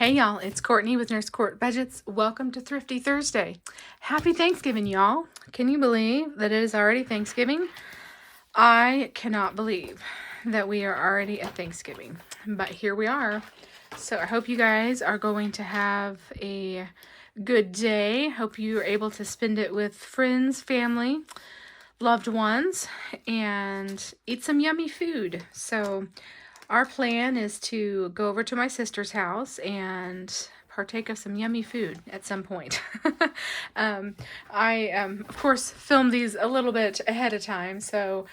Hey y'all, it's Courtney with Nurse Court Budgets. Welcome to Thrifty Thursday. Happy Thanksgiving, y'all. Can you believe that it is already Thanksgiving? I cannot believe that we are already at Thanksgiving, but here we are. So I hope you guys are going to have a good day. Hope you are able to spend it with friends, family, loved ones, and eat some yummy food. So our plan is to go over to my sister's house and partake of some yummy food at some point. I, of course, filmed these a little bit ahead of time, so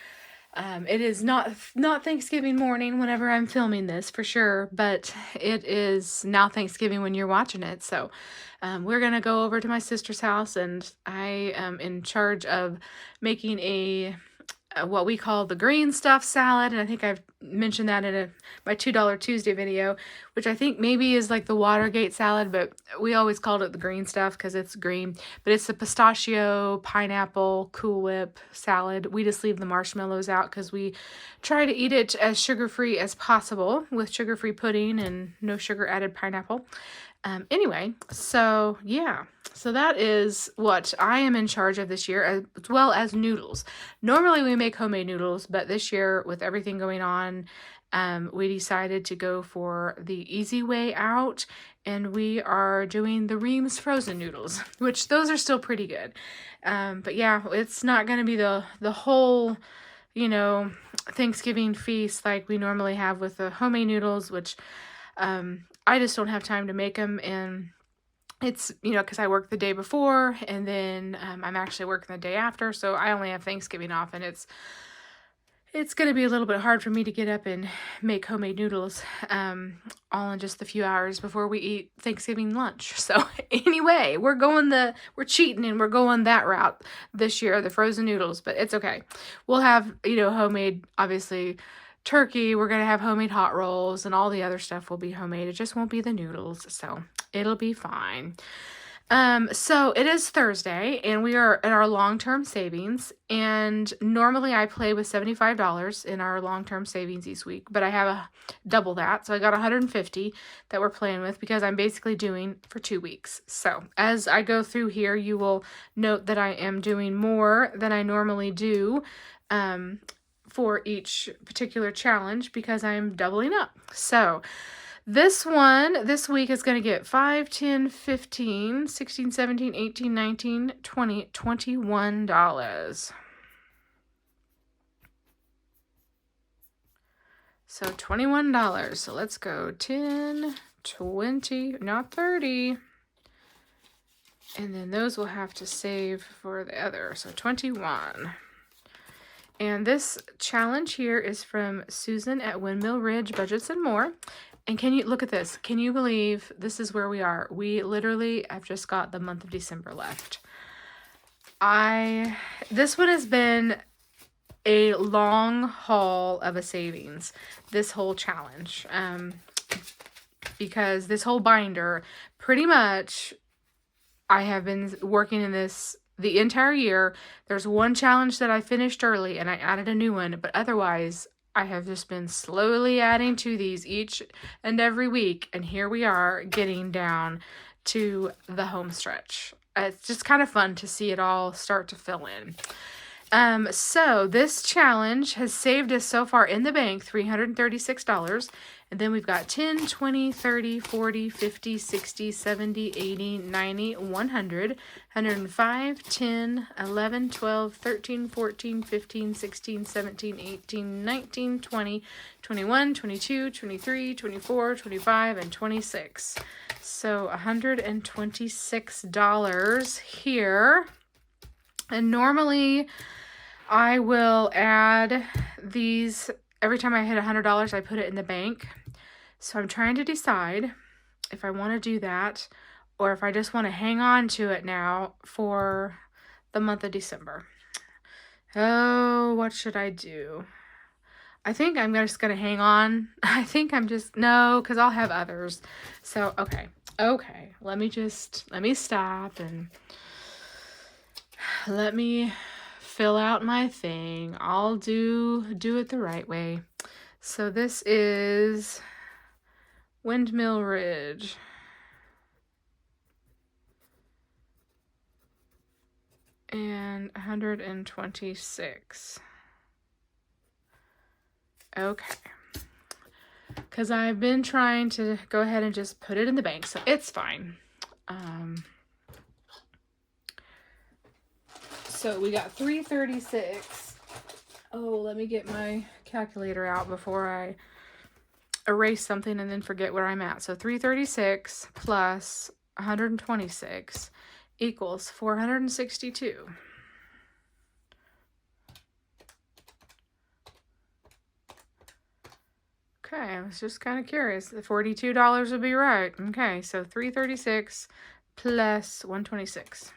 it is not Thanksgiving morning whenever I'm filming this, for sure, but it is now Thanksgiving when you're watching it, so we're going to go over to my sister's house, and I am in charge of making what we call the green stuff salad, and I think I've mentioned that in my $2 Tuesday video, which I think maybe is like the Watergate salad, but we always called it the green stuff because it's green. But it's the pistachio, pineapple, Cool Whip salad. We just leave the marshmallows out because we try to eat it as sugar-free as possible with sugar-free pudding and no sugar added pineapple. Anyway, so yeah, so that is what I am in charge of this year, as well as noodles. Normally we make homemade noodles, but this year with everything going on, we decided to go for the easy way out, and we are doing the Reams frozen noodles, which those are still pretty good. But yeah, it's not going to be the whole, Thanksgiving feast like we normally have with the homemade noodles, which I just don't have time to make them, and it's, because I work the day before, and then I'm actually working the day after, so I only have Thanksgiving off, and it's going to be a little bit hard for me to get up and make homemade noodles all in just a few hours before we eat Thanksgiving lunch. So anyway, we're cheating, and we're going that route this year, the frozen noodles, but it's okay. We'll have, homemade, obviously, turkey. We're going to have homemade hot rolls, and all the other stuff will be homemade. It just won't be the noodles, so it'll be fine. So it is Thursday, and we are at our long-term savings, and normally I play with $75 in our long-term savings each week, but I have double that, so I got $150 that we're playing with because I'm basically doing for 2 weeks. So as I go through here, you will note that I am doing more than I normally do, for each particular challenge because I'm doubling up. So this week is going to get 5, 10, 15, 16, 17, 18, 19, 20, $21. So $21. So let's go 10, 20, not 30. And then those will have to save for the other. So 21. And this challenge here is from Susan at Windmill Ridge Budgets and More. And can you look at this? Can you believe this is where we are? We literally have just got the month of December left. This one has been a long haul of a savings, this whole challenge. Because this whole binder, pretty much, I have been working in this the entire year. There's one challenge that I finished early and I added a new one, but otherwise I have just been slowly adding to these each and every week, and here we are getting down to the home stretch. It's just kind of fun to see it all start to fill in. So this challenge has saved us so far in the bank $336. And then we've got 10, 20, 30, 40, 50, 60, 70, 80, 90, 100, 105, 10, 11, 12, 13, 14, 15, 16, 17, 18, 19, 20, 21, 22, 23, 24, 25, and 26. So $126 here. And normally I will add these every time I hit $100. I put it in the bank. So I'm trying to decide if I want to do that or if I just want to hang on to it now for the month of December. Oh, what should I do? I think I'm just going to hang on. I think no, because I'll have others. So, okay. Let me stop and let me fill out my thing. I'll do it the right way. So this is Windmill Ridge. and 126. Okay. Because I've been trying to go ahead and just put it in the bank, so it's fine. So we got 336. Oh, let me get my calculator out before I erase something and then forget where I'm at. So 336 plus 126 equals 462. Okay, I was just kind of curious. The $42 would be right. Okay, so 336 plus 126.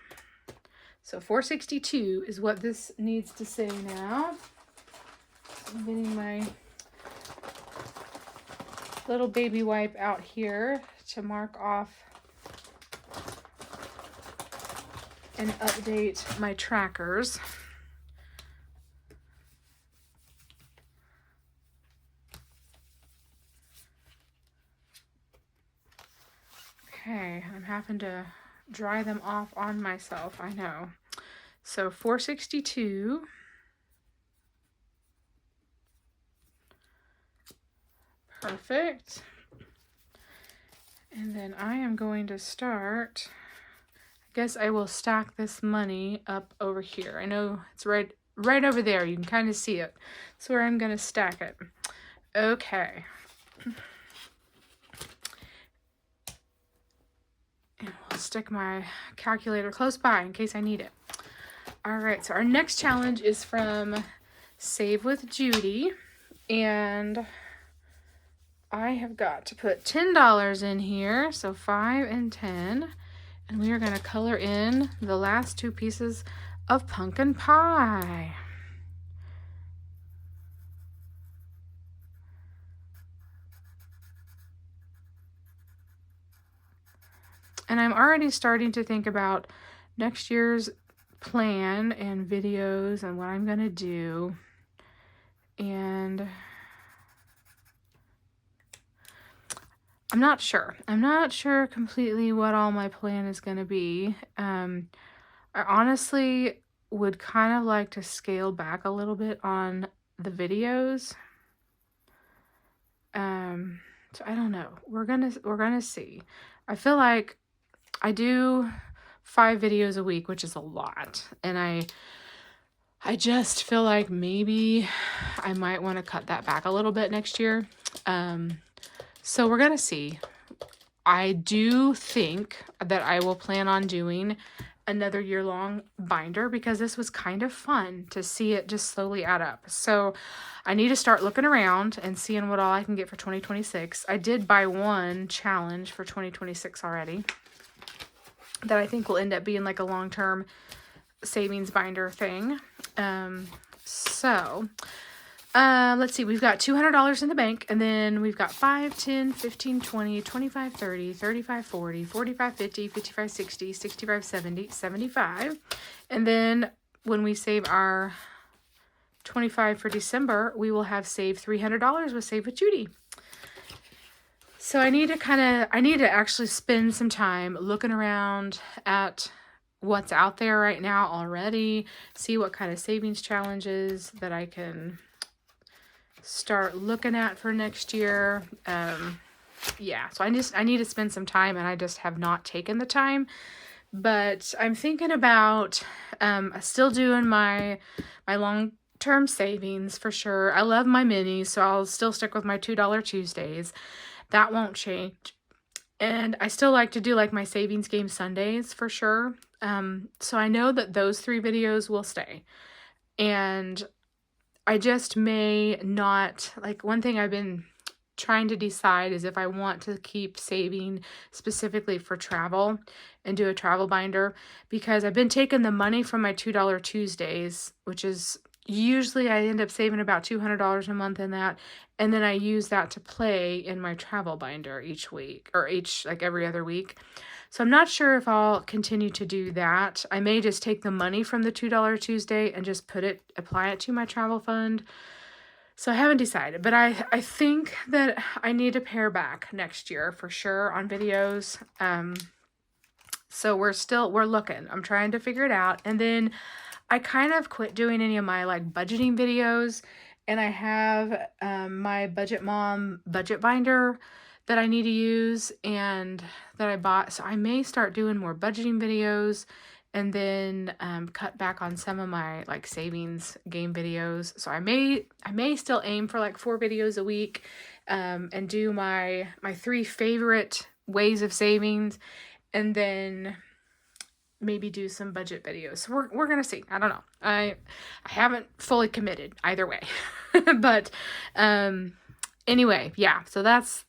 So 462 is what this needs to say now. I'm getting my little baby wipe out here to mark off and update my trackers. Okay, I'm having to dry them off on myself, I know. So 462 perfect. And then I am going to start, I guess I will stack this money up over here. I know it's right over there. You can kind of see it. That's where I'm going to stack it. Okay. And we'll stick my calculator close by in case I need it. All right, so our next challenge is from Save with Judy, and I have got to put $10 in here, so 5 and 10, and we are going to color in the last 2 pieces of pumpkin pie. And I'm already starting to think about next year's plan and videos and what I'm going to do. And I'm not sure. I'm not sure completely what all my plan is going to be. I honestly would kind of like to scale back a little bit on the videos. So I don't know. We're gonna see. I feel like I do 5 videos a week, which is a lot. And I just feel like maybe I might want to cut that back a little bit next year. So we're going to see. I do think that I will plan on doing another year-long binder because this was kind of fun to see it just slowly add up. So I need to start looking around and seeing what all I can get for 2026. I did buy one challenge for 2026 already that I think will end up being like a long-term savings binder thing. Let's see, we've got $200 in the bank, and then we've got 5, 10, 15, 20, 25, 30, 35, 40, 45, 50, 55, 60, 65, 70, 75. And then when we save our 25 for December, we will have saved $300 with Save with Judy. So I need to actually spend some time looking around at what's out there right now already, see what kind of savings challenges that I can start looking at for next year. Yeah, so I need to spend some time, and I just have not taken the time. But I'm thinking about still doing my long-term savings for sure. I love my minis, so I'll still stick with my $2 Tuesdays. That won't change. And I still like to do like my savings game Sundays for sure. So I know that those 3 videos will stay. And I just may not, like, one thing I've been trying to decide is if I want to keep saving specifically for travel and do a travel binder, because I've been taking the money from my $2 Tuesdays, which is usually I end up saving about $200 a month in that, and then I use that to play in my travel binder each week, or every other week. So I'm not sure if I'll continue to do that. I may just take the money from the $2 Tuesday and just apply it to my travel fund. So I haven't decided, but I think that I need to pare back next year for sure on videos. So we're looking. I'm trying to figure it out. And then I kind of quit doing any of my like budgeting videos, and I have my Budget Mom budget binder that I need to use and that I bought. So I may start doing more budgeting videos, and then cut back on some of my like savings game videos. So I may still aim for like 4 videos a week, and do my 3 favorite ways of savings, and then maybe do some budget videos. So we're gonna see. I don't know. I haven't fully committed either way. But anyway, yeah, so that's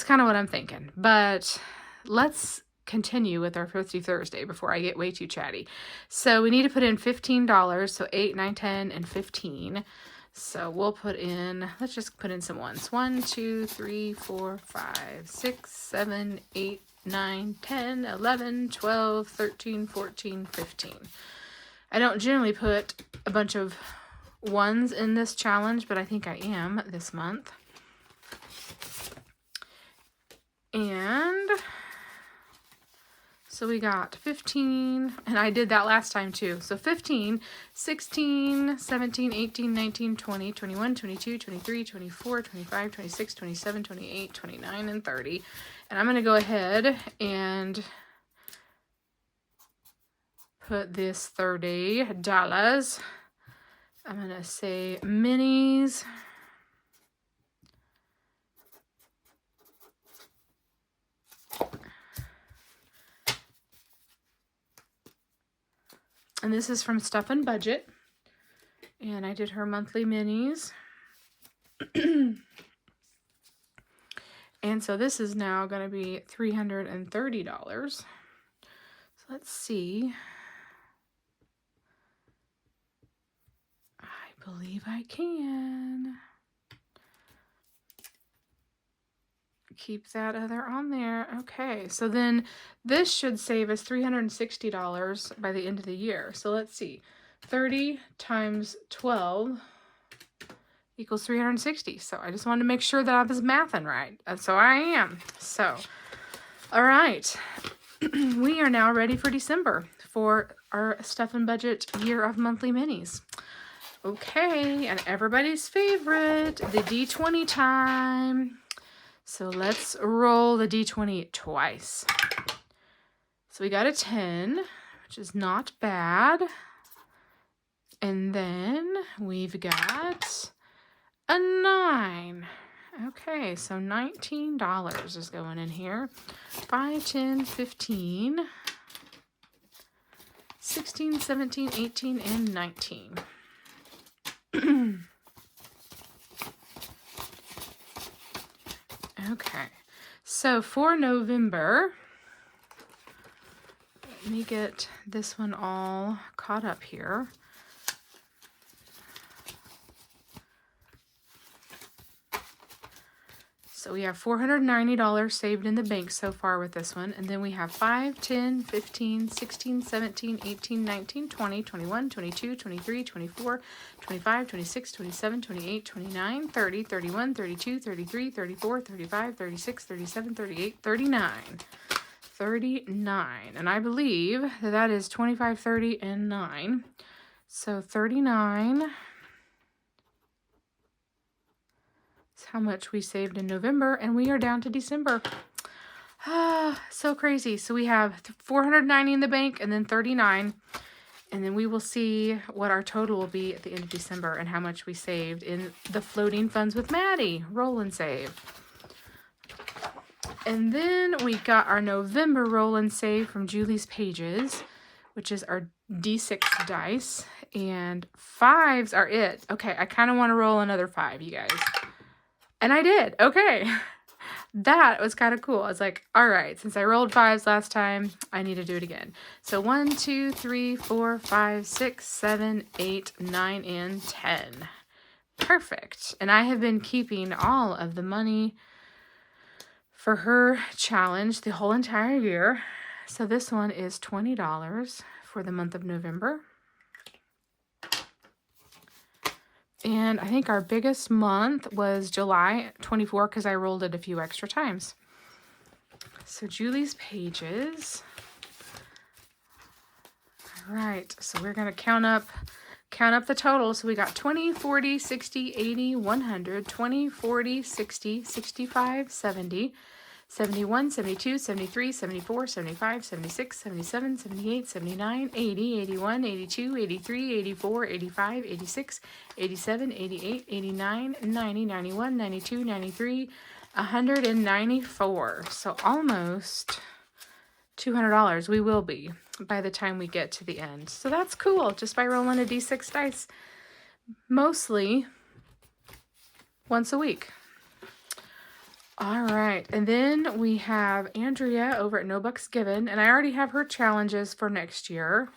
kind of what I'm thinking. But let's continue with our Thrifty Thursday before I get way too chatty. So we need to put in $15. So 8, 9, 10, and 15. So we'll put in, let's just put in some ones. 1, 2, 3, 4, 5, 6, 7, 8, 9, 10, 11, 12, 13, 14, 15. I don't generally put a bunch of ones in this challenge, but I think I am this month. And so we got 15, and I did that last time too. So 15, 16, 17, 18, 19, 20, 21, 22, 23, 24, 25, 26, 27, 28, 29, and 30. And I'm going to go ahead and put this $30. I'm going to say minis. And this is from Stuff and Budget. And I did her monthly minis. And so this is now going to be $330. So let's see. I believe I can. Keep that other on there. Okay, so then this should save us $360 by the end of the year. So let's see. 30 times 12 equals 360. So I just wanted to make sure that I was mathing right. And so I am. So, all right. We are now ready for December for our Stuff and Budget year of monthly minis. Okay, and everybody's favorite, the D20 time. So let's roll the D20 twice. So we got a 10, which is not bad. And then we've got a 9. Okay, so $19 is going in here. 5, 10, 15, 16, 17, 18, and 19. Okay, so for November, let me get this one all caught up here. So we have $490 saved in the bank so far with this one. And then we have 5, 10, 15, 16, 17, 18, 19, 20, 21, 22, 23, 24, 25, 26, 27, 28, 29, 30, 31, 32, 33, 34, 35, 36, 37, 38, 39. 39. And I believe that that is 25, 30, and 9. So 39 is how much we saved in November, and we are down to December. So crazy. So we have 490 in the bank and then 39, and then we will see what our total will be at the end of December and how much we saved in the floating funds with Maddie. Roll and save. And then we got our November roll and save from Julie's Pages, which is our D6 dice, and 5s are it. Okay, I kind of want to roll another 5, you guys. And I did. Okay. That was kind of cool. I was like, all right, since I rolled 5s last time, I need to do it again. So 1, 2, 3, 4, 5, 6, 7, 8, 9, and 10. Perfect. And I have been keeping all of the money for her challenge the whole entire year. So this one is $20 for the month of November. And I think our biggest month was July 24 because I rolled it a few extra times. So Julie's Pages. right, so we're going to count up the total. So we got 20, 40, 60, 80, 100, 20, 40, 60, 65, 70, 71, 72, 73, 74, 75, 76, 77, 78, 79, 80, 81, 82, 83, 84, 85, 86, 87, 88, 89, 90, 91, 92, 93, 194. So almost $200 we will be by the time we get to the end. So that's cool, just by rolling a d6 dice, mostly once a week. All right, and then we have Andrea over at No Bucks Given, and I already have her challenges for next year.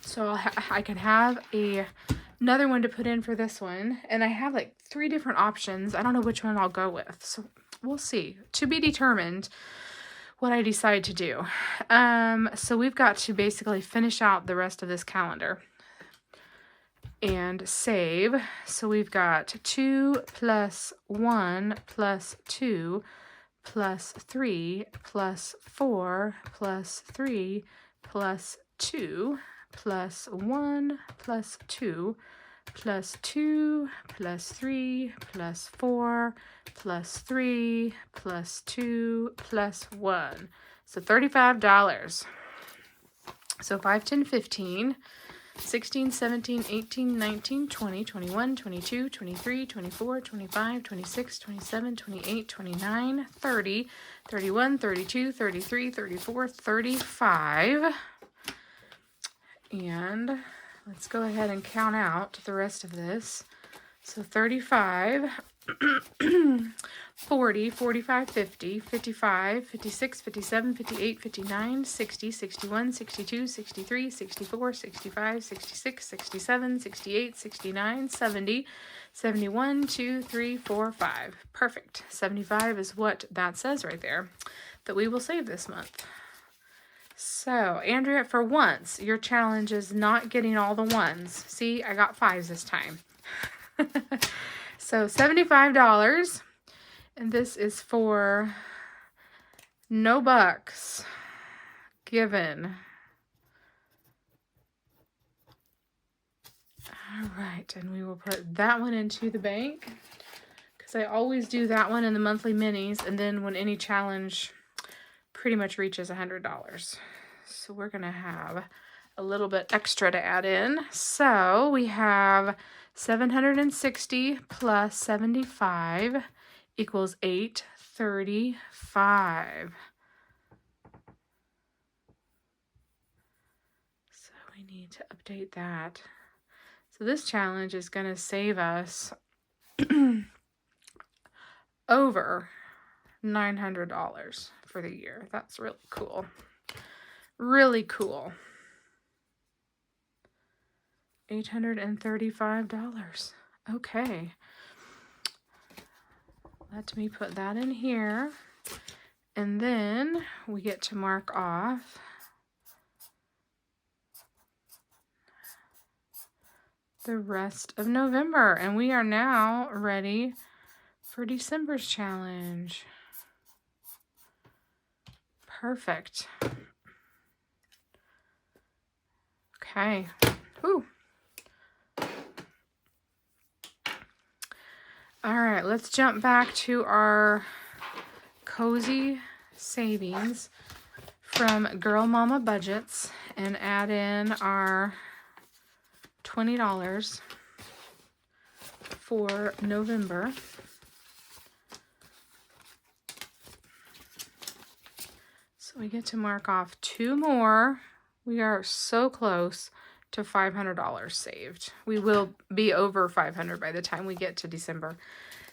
So I can have another one to put in for this one, and I have like 3 different options. I don't know which one I'll go with, so we'll see. To be determined what I decide to do. So we've got to basically finish out the rest of this calendar and save. So we've got 2 plus 1 plus 2 plus 3 plus 4 plus 3 plus 2 plus 1 plus 2 plus 2 plus 3 plus 4 plus 3 plus 2 plus 1. So $35. So 5, 10, 15, 16, 17, 18, 19, 20, 21, 22, 23, 24, 25, 26, 27, 28, 29, 30, 31, 32, 33, 34, 35. And let's go ahead and count out the rest of this. So 35, 40, 45, 50, 55, 56, 57, 58, 59, 60, 61, 62, 63, 64, 65, 66, 67, 68, 69, 70, 71, 2, 3, 4, 5. Perfect. 75 is what that says right there that we will save this month. So, Andrea, for once, your challenge is not getting all the ones. See, I got 5s this time. So, $75. And this is for No Bucks Given. All right, and we will put that one into the bank, because I always do that one in the monthly minis, and then when any challenge pretty much reaches $100. So we're going to have a little bit extra to add in. So we have 760 plus 75 equals 835. So we need to update that. So this challenge is going to save us over $900 for the year. That's really cool. Really cool. $835. Okay. Let me put that in here. And then we get to mark off the rest of November. And we are now ready for December's challenge. Perfect. Okay. Whew. All right, let's jump back to our cozy savings from Girl Mama Budgets and add in our $20 for November. So we get to mark off 2 more. We are so close to $500 saved. We will be over $500 by the time we get to December.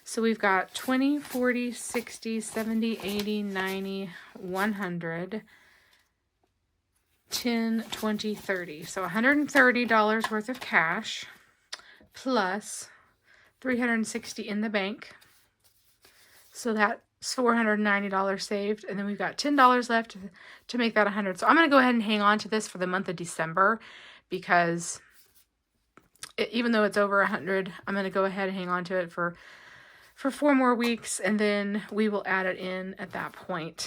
So we've got 20, 40, 60, 70, 80, 90, 100, 10, 20, 30. So $130 worth of cash plus $360 in the bank. So that's $490 saved. And then we've got $10 left to make that $100. So I'm going to go ahead and hang on to this for the month of December, because even though it's over $100, I'm going to go ahead and hang on to it for 4 more weeks, and then we will add it in at that point.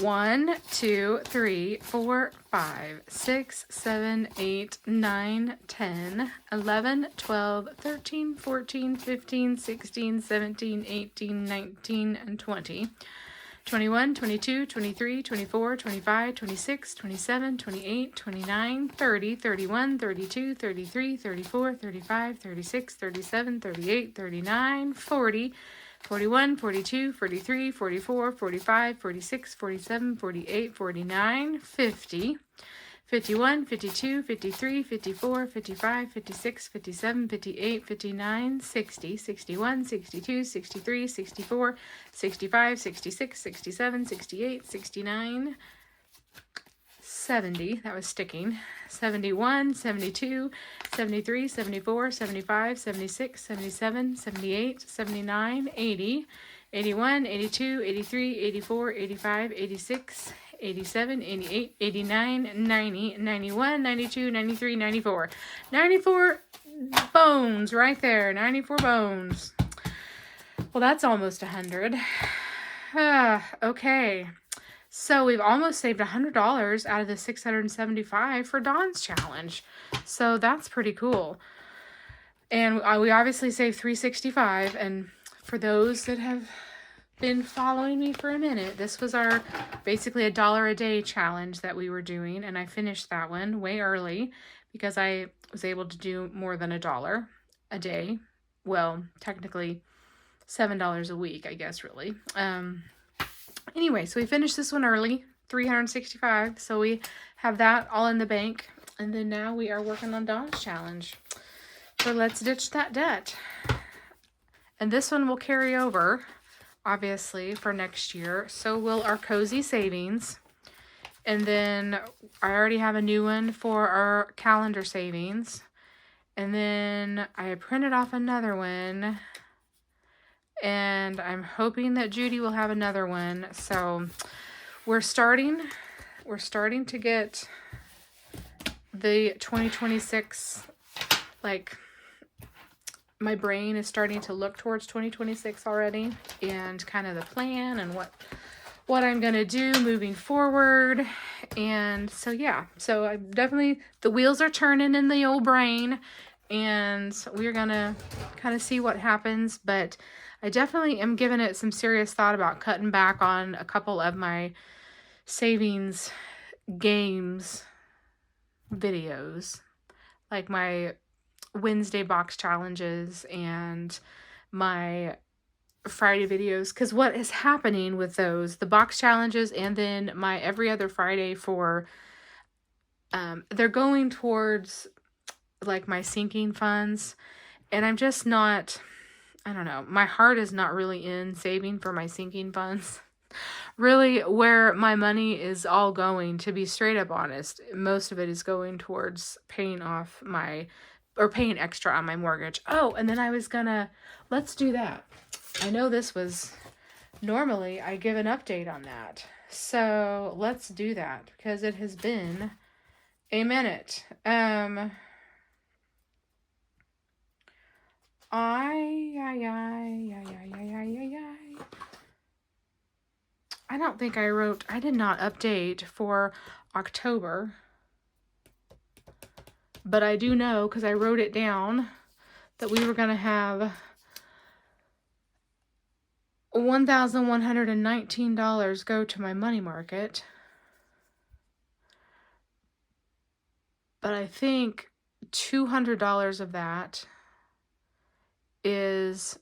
1, 2, 3, 4, 5, 6, 7, 8, 9, 10, 11, 12, 13, 14, 15, 16, 17, 18, 19, and 20. 21, 22, 23, 24, 25, 26, 27, 28, 29, 30, 31, 32, 33, 34, 35, 36, 37, 38, 39, 40, 41, 42, 43, 44, 45, 46, 47, 48, 49, 50, 51, 52, 53, 54, 55, 56, 57, 58, 59, 60, 61, 62, 63, 64, 65, 66, 67, 68, 69, 70, that was sticking, 71, 72, 73, 74, 75, 76, 77, 78, 79, 80, 81, 82, 83, 84, 85, 86, 87, 88, 89, 90, 91, 92, 93, 94. 94 bones right there. 94 bones. Well, that's almost 100. Okay. So we've almost saved $100 out of the $675 for Dawn's challenge. So that's pretty cool. And we obviously saved $365. And for those that have been following me for a minute, this was our basically $1 a day challenge that we were doing, and I finished that one way early because I was able to do more than $1 a day. Well, technically $7 a week, I guess, really. Anyway, so we finished this one early, $365, so we have that all in the bank, and then now we are working on Dawn's challenge for Let's Ditch That Debt. And this one will carry over, obviously, for next year. So will our cozy savings. And then I already have a new one for our calendar savings. And then I printed off another one. And I'm hoping that Judy will have another one. So we're starting to get the 2026, like, my brain is starting to look towards 2026 already, and kind of the plan and what I'm going to do moving forward. And so, yeah, so I definitely, the wheels are turning in the old brain, and we're going to kind of see what happens. But I definitely am giving it some serious thought about cutting back on a couple of my savings games videos, like my Wednesday box challenges and my Friday videos, because what is happening with those, the box challenges and then my every other Friday for they're going towards like my sinking funds, and I'm just not, I don't know, my heart is not really in saving for my sinking funds. Really, where my money is all going, to be straight up honest, most of it is going towards paying off or paying extra on my mortgage. Oh, and then I was gonna, let's do that. I know this was, normally I give an update on that. So let's do that because it has been a minute. I don't think I did not update for October. But I do know, because I wrote it down, that we were going to have $1,119 go to my money market. But I think $200 of that is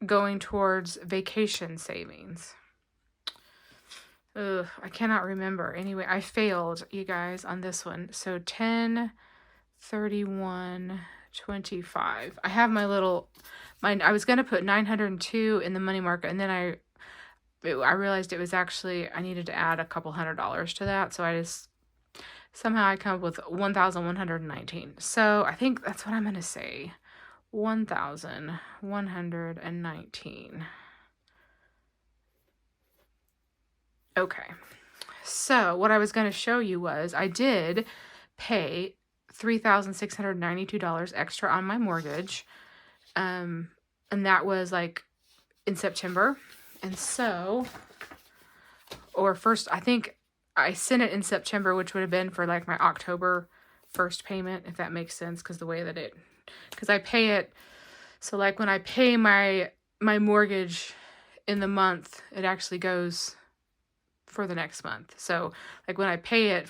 going towards vacation savings. Ugh, I cannot remember. Anyway, I failed, you guys, on this one. So 10, 31, 25. I have my little, I was going to put 902 in the money market, and then I realized it was actually, I needed to add a couple $100 to that. So somehow I come up with 1,119. So I think that's what I'm going to say. 1,119. Okay. So what I was going to show you was I did pay $3,692 extra on my mortgage. And that was like in September. And so or first, I think I sent it in September, which would have been for like my October first payment, if that makes sense, because the way that because I pay it, so like when I pay my mortgage in the month, it actually goes for the next month. So like when I pay it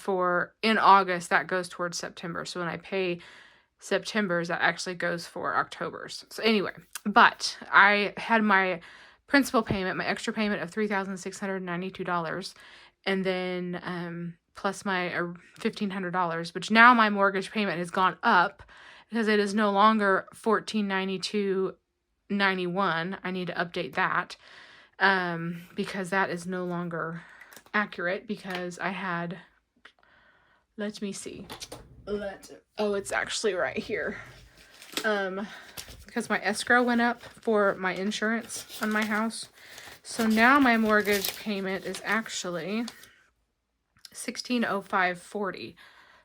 in August, that goes towards September. So when I pay September's, that actually goes for October's. So anyway, but I had my principal payment, my extra payment of $3,692, and then plus my $1,500, which now my mortgage payment has gone up because it is no longer $1,492.91. I need to update that because that is no longer accurate, because I had, let me see. Oh, it's actually right here. Because my escrow went up for my insurance on my house. So now my mortgage payment is actually $1,605.40.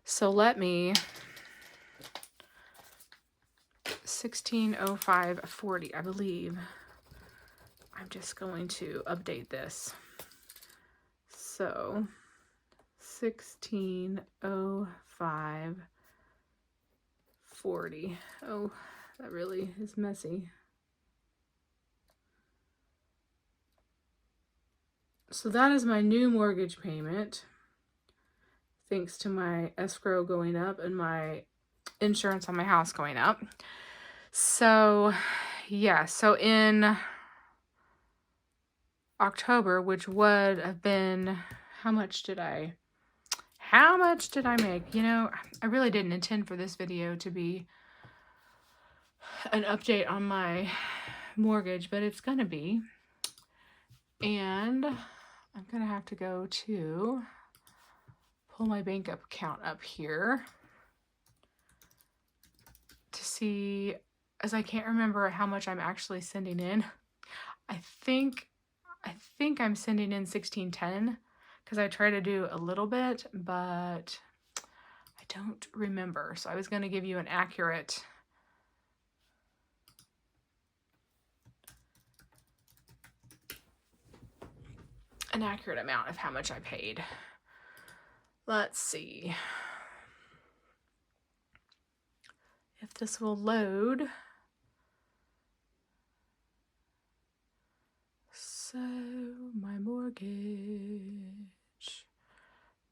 So let me, $1,605.40, I believe. I'm just going to update this. So $1,605.40. Oh, that really is messy. So that is my new mortgage payment, thanks to my escrow going up and my insurance on my house going up. So yeah, so in October, which would have been, how much did I make? You know, I really didn't intend for this video to be an update on my mortgage, but it's gonna be. And I'm gonna have to go to pull my bank account up here to see, as I can't remember how much I'm actually sending in. I think I'm sending in $1,610, because I try to do a little bit, but I don't remember. So I was going to give you an accurate amount of how much I paid. Let's see if this will load. So my mortgage,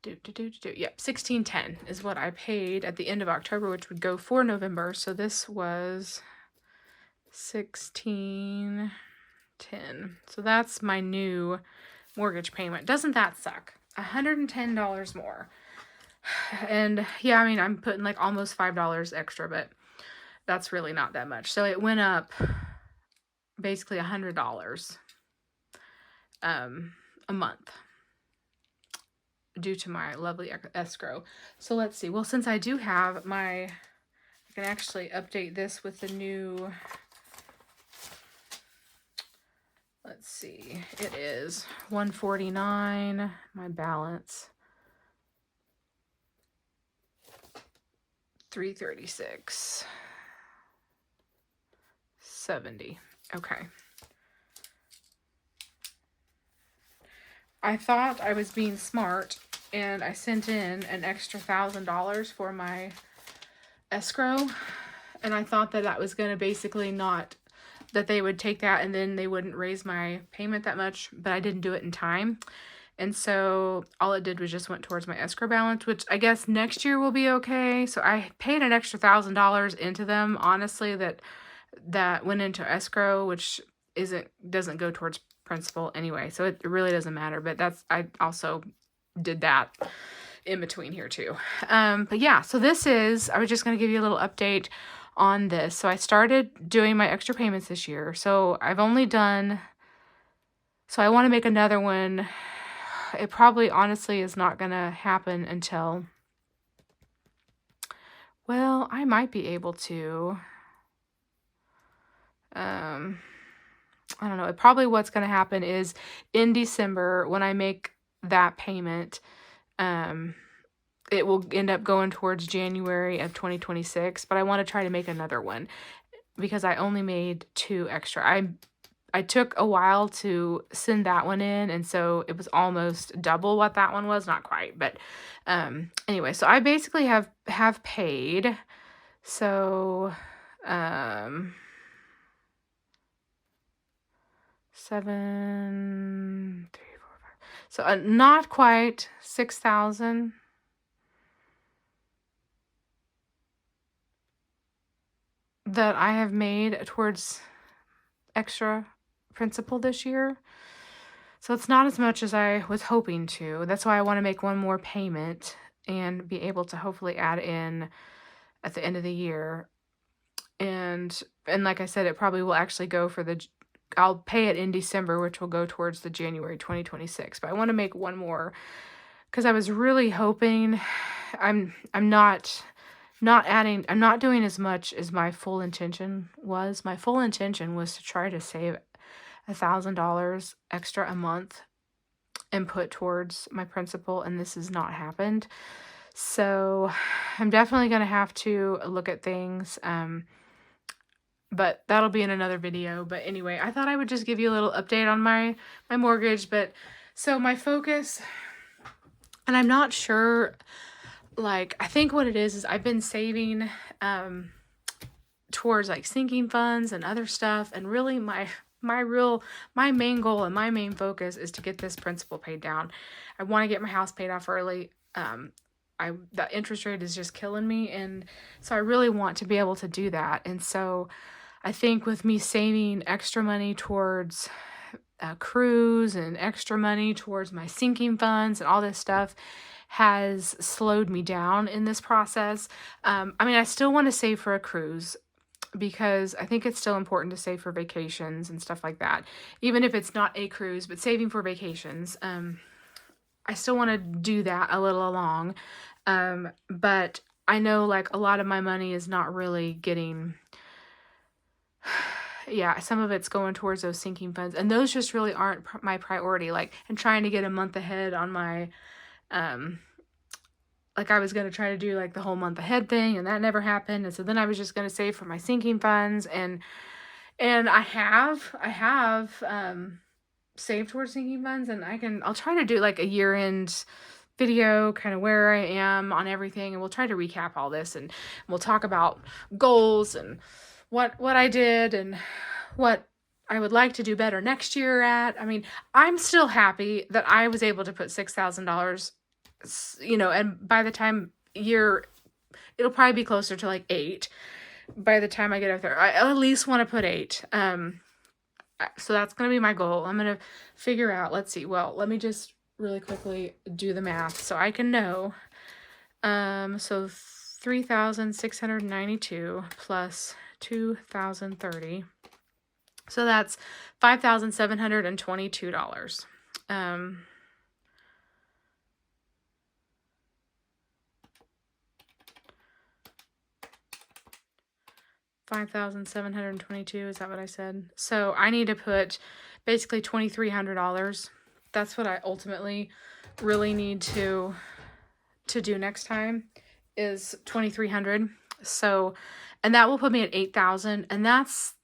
yep, $1,610 is what I paid at the end of October, which would go for November. So this was $1,610. So that's my new mortgage payment. Doesn't that suck? $110 more. And yeah, I mean, I'm putting like almost $5 extra, but that's really not that much. So it went up basically $100 a month due to my lovely escrow. So let's see. Well, since I do have I can actually update this with the new, let's see, it is $149, my balance $336.70. Okay. I thought I was being smart, and I sent in an extra $1,000 for my escrow, and I thought that was going to basically not, that they would take that and then they wouldn't raise my payment that much, but I didn't do it in time. And so all it did was just went towards my escrow balance, which I guess next year will be okay. So I paid an extra $1,000 into them, honestly, that went into escrow, which doesn't go towards principal anyway, so it really doesn't matter. But I also did that in between here too. But yeah, so I was just going to give you a little update on this. So I started doing my extra payments this year. So I want to make another one. It probably honestly is not going to happen until, well, I might be able to, I don't know. Probably what's going to happen is in December, when I make that payment, it will end up going towards January of 2026. But I want to try to make another one because I only made 2 extra. I took a while to send that one in, and so it was almost double what that one was. Not quite, but anyway, so I basically have paid. So 7, 3, 4, 5. So not quite 6,000. That I have made towards extra principal this year. So it's not as much as I was hoping to. That's why I want to make one more payment and be able to hopefully add in at the end of the year. And like I said, it probably will actually go for I'll pay it in December, which will go towards the January 2026. But I want to make one more because I was really hoping. I'm not doing as much as my full intention was. My full intention was to try to save $1,000 extra a month and put towards my principal, and this has not happened. So I'm definitely going to have to look at things, but that'll be in another video. But anyway, I thought I would just give you a little update on my mortgage. But so my focus, and I'm not sure, like, I think what it is I've been saving towards like sinking funds and other stuff, and really my main goal and my main focus is to get this principal paid down. I want to get my house paid off early. The interest rate is just killing me, and so I really want to be able to do that. And so I think with me saving extra money towards a cruise and extra money towards my sinking funds and all this stuff has slowed me down in this process. I mean, I still want to save for a cruise because I think it's still important to save for vacations and stuff like that. Even if it's not a cruise, but saving for vacations. I still want to do that a little along. But I know like a lot of my money is not really getting, yeah, some of it's going towards those sinking funds, and those just really aren't my priority. Like, and trying to get a month ahead on my, like I was going to try to do like the whole month ahead thing, and that never happened. And so then I was just going to save for my sinking funds, and I have saved towards sinking funds, and I'll try to do like a year-end video, kind of where I am on everything, and we'll try to recap all this, and we'll talk about goals and what I did and what I would like to do better next year at. I mean, I'm still happy that I was able to put $6,000, and by the time it'll probably be closer to like 8 by the time I get up there. I at least want to put 8. So that's going to be my goal. I'm going to figure out, let's see. Well, let me just really quickly do the math so I can know. So 3,692 plus 2,030. So that's $5,722. $5,722, is that what I said? So I need to put basically $2,300. That's what I ultimately really need to do next time, is $2,300. So, and that will put me at 8,000, and that's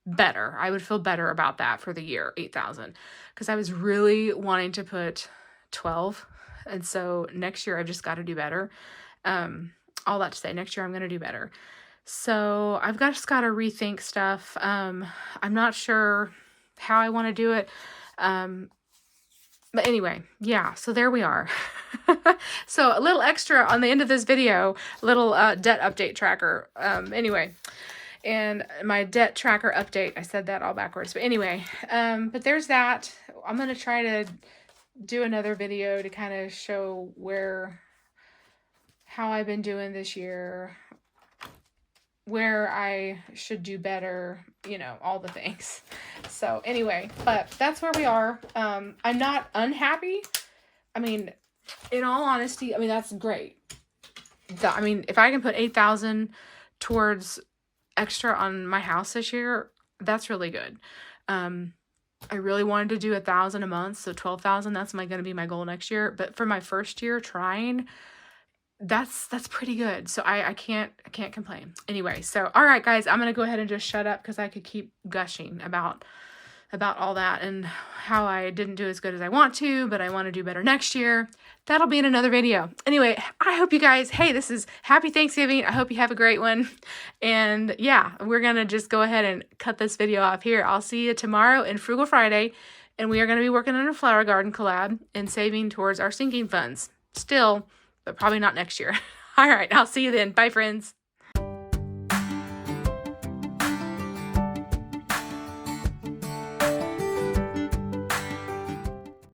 better. I would feel better about that for the year, 8,000, because I was really wanting to put 12, and so next year I've just got to do better. All that to say, next year I'm going to do better. So I've just got to rethink stuff. I'm not sure how I want to do it. But anyway, yeah, so there we are. So a little extra on the end of this video, little debt update tracker. Anyway, and my debt tracker update, I said that all backwards. But anyway, but there's that. I'm going to try to do another video to kind of show how I've been doing this year, where I should do better, all the things. So anyway, but that's where we are. I'm not unhappy. I mean, in all honesty, I mean, that's great. I mean, if I can put 8,000 towards extra on my house this year, that's really good. I really wanted to do 1,000 a month, so 12,000, that's going to be my goal next year. But for my first year trying, that's pretty good. So I can't complain. Anyway, so all right, guys, I'm gonna go ahead and just shut up because I could keep gushing about all that and how I didn't do as good as I want to, but I want to do better next year. That'll be in another video. Anyway, I hope you guys, hey, this is happy Thanksgiving. I hope you have a great one. And yeah, we're going to just go ahead and cut this video off here. I'll see you tomorrow in Frugal Friday. And we are going to be working on a flower garden collab and saving towards our sinking funds. Still, but probably not next year. All right, I'll see you then. Bye, friends.